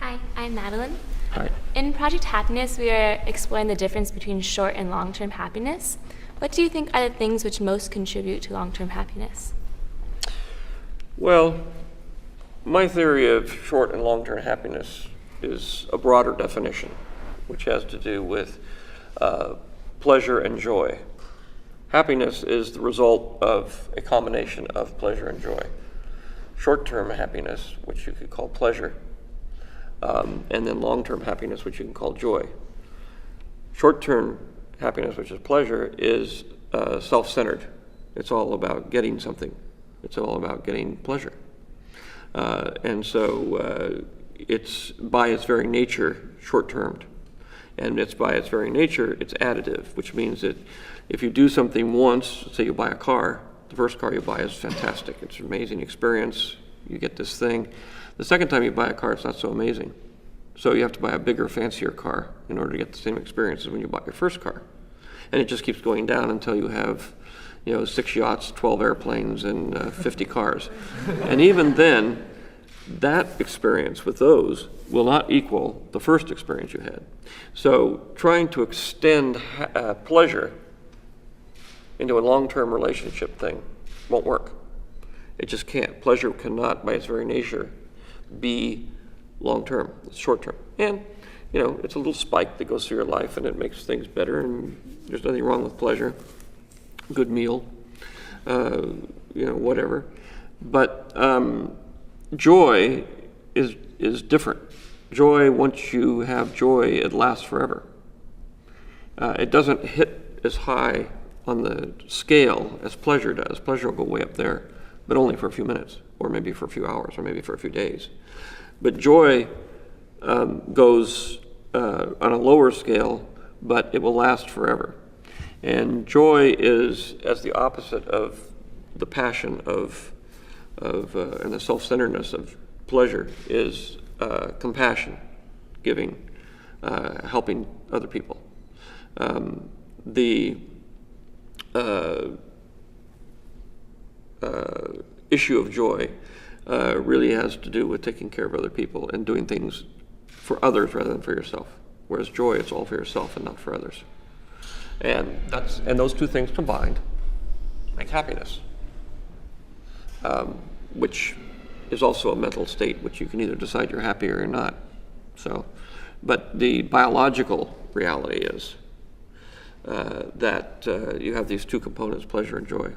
Hi, I'm Madeline. Hi. In Project Happiness, we are exploring the difference between short and long-term happiness. What do you think are the things which most contribute to long-term happiness? Well, my theory of short and long-term happiness is a broader definition, which has to do with pleasure and joy. Happiness is the result of a combination of pleasure and joy. Short-term happiness, which you could call pleasure, and then long-term happiness, which you can call joy. Short-term happiness, which is pleasure, is self-centered. It's all about getting something. It's all about getting pleasure. And so it's by its very nature short-termed. And it's by its very nature, it's additive, which means that if you do something once, say you buy a car, the first car you buy is fantastic. It's an amazing experience. You get this thing. The second time you buy a car, it's not so amazing. So you have to buy a bigger, fancier car in order to get the same experience as when you bought your first car. And it just keeps going down until you have, 6 yachts, 12 airplanes, and 50 cars. And even then, that experience with those will not equal the first experience you had. So trying to extend pleasure into a long-term relationship thing won't work. It just can't. Pleasure cannot, by its very nature, be long-term. It's short-term. And, it's a little spike that goes through your life and it makes things better, and there's nothing wrong with pleasure. Good meal, whatever. But joy is different. Joy, once you have joy, it lasts forever. It doesn't hit as high on the scale as pleasure does. Pleasure will go way up there, but only for a few minutes, or maybe for a few hours, or maybe for a few days. But joy goes on a lower scale, but it will last forever. And joy is as the opposite of the passion of and the self-centeredness of pleasure is compassion, giving, helping other people. The issue of joy really has to do with taking care of other people and doing things for others rather than for yourself. Whereas joy, it's all for yourself and not for others. And those two things combined make happiness, which is also a mental state, which you can either decide you're happy or you're not. So, but the biological reality is that you have these two components, pleasure and joy.